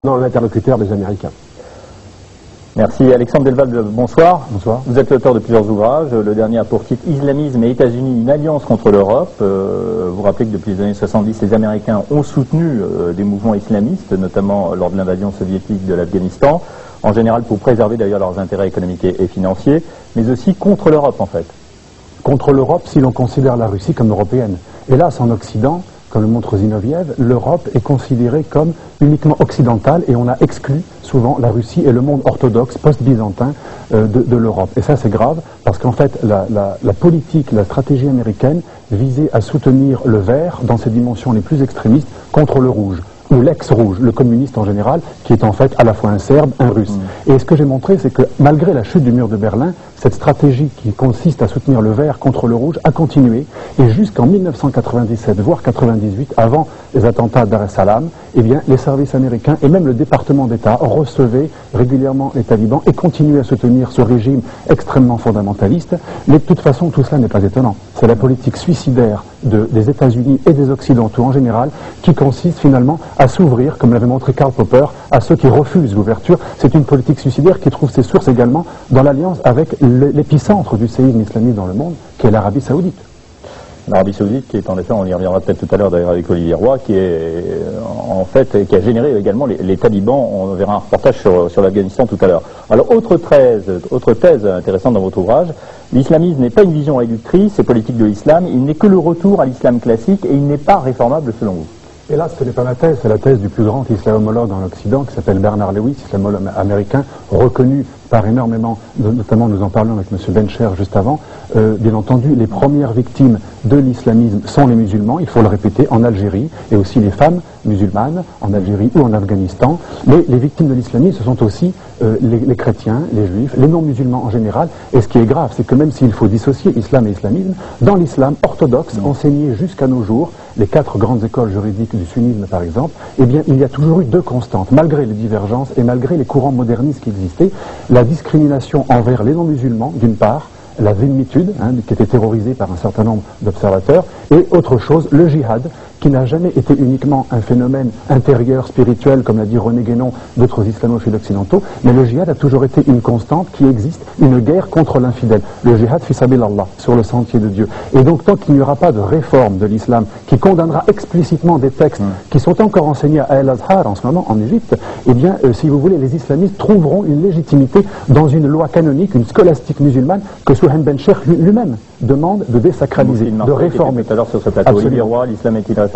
dans l'interlocuteur des Américains. Merci. Alexandre Delval, bonsoir. Bonsoir. Vous êtes l'auteur de plusieurs ouvrages. Le dernier a pour titre Islamisme et États-Unis, une alliance contre l'Europe. Vous rappelez que depuis les années 70, les Américains ont soutenu des mouvements islamistes, notamment lors de l'invasion soviétique de l'Afghanistan, en général pour préserver d'ailleurs leurs intérêts économiques et financiers, mais aussi contre l'Europe en fait. Contre l'Europe si l'on considère la Russie comme européenne. Hélas, en Occident, comme le montre Zinoviev, l'Europe est considérée comme uniquement occidentale et on a exclu souvent la Russie et le monde orthodoxe post-byzantin de l'Europe. Et ça c'est grave parce qu'en fait la politique, la stratégie américaine visait à soutenir le vert dans ses dimensions les plus extrémistes contre le rouge, ou l'ex-rouge, le communiste en général, qui est en fait à la fois un Serbe, un Russe. Et ce que j'ai montré, c'est que malgré la chute du mur de Berlin, cette stratégie qui consiste à soutenir le vert contre le rouge a continué, et jusqu'en 1997, voire 98, avant les attentats d'Ar es-Salaam, eh bien, les services américains et même le département d'État recevaient régulièrement les talibans et continuaient à soutenir ce régime extrêmement fondamentaliste. Mais de toute façon, tout cela n'est pas étonnant. C'est la politique suicidaire des États-Unis et des Occidentaux en général qui consiste finalement à s'ouvrir, comme l'avait montré Karl Popper, à ceux qui refusent l'ouverture. C'est une politique suicidaire qui trouve ses sources également dans l'alliance avec l'épicentre du séisme islamiste dans le monde, qui est l'Arabie Saoudite. L'Arabie Saoudite, qui est en effet, on y reviendra peut-être tout à l'heure d'ailleurs avec Olivier Roy, qui est en fait, qui a généré également les talibans. On verra un reportage sur l'Afghanistan tout à l'heure. Alors, autre thèse intéressante dans votre ouvrage, l'islamisme n'est pas une vision réductrice et politique de l'islam, il n'est que le retour à l'islam classique et il n'est pas réformable selon vous. Hélas, ce n'est pas ma thèse, c'est la thèse du plus grand islamologue en Occident, qui s'appelle Bernard Lewis, islamologue américain, reconnu par énormément, notamment nous en parlions avec M. Bencher juste avant. Bien entendu, les premières victimes de l'islamisme sont les musulmans, il faut le répéter, en Algérie, et aussi les femmes musulmanes, en Algérie ou en Afghanistan. Mais les victimes de l'islamisme, ce sont aussi les chrétiens, les juifs, les non-musulmans en général. Et ce qui est grave, c'est que même s'il faut dissocier islam et islamisme, dans l'islam orthodoxe, enseigné jusqu'à nos jours, les 4 grandes écoles juridiques du sunnisme par exemple, eh bien il y a toujours eu 2 constantes, malgré les divergences et malgré les courants modernistes qui existaient, la discrimination envers les non-musulmans d'une part, la zimmitude, qui était terrorisée par un certain nombre d'observateurs, et autre chose, le djihad, qui n'a jamais été uniquement un phénomène intérieur, spirituel, comme l'a dit René Guénon, d'autres islamophiles occidentaux, mais le djihad a toujours été une constante qui existe, une guerre contre l'infidèle. Le djihad fi sabilillah, sur le sentier de Dieu. Et donc, tant qu'il n'y aura pas de réforme de l'islam qui condamnera explicitement des textes qui sont encore enseignés à El-Azhar en ce moment, en Égypte, eh bien, si vous voulez, les islamistes trouveront une légitimité dans une loi canonique, une scolastique musulmane, que Souhaim Bencher lui-même demande de désacraliser, de réformer. Tout à l'heure sur ce plateau, Olivier Roy, l'islam est-il réformable?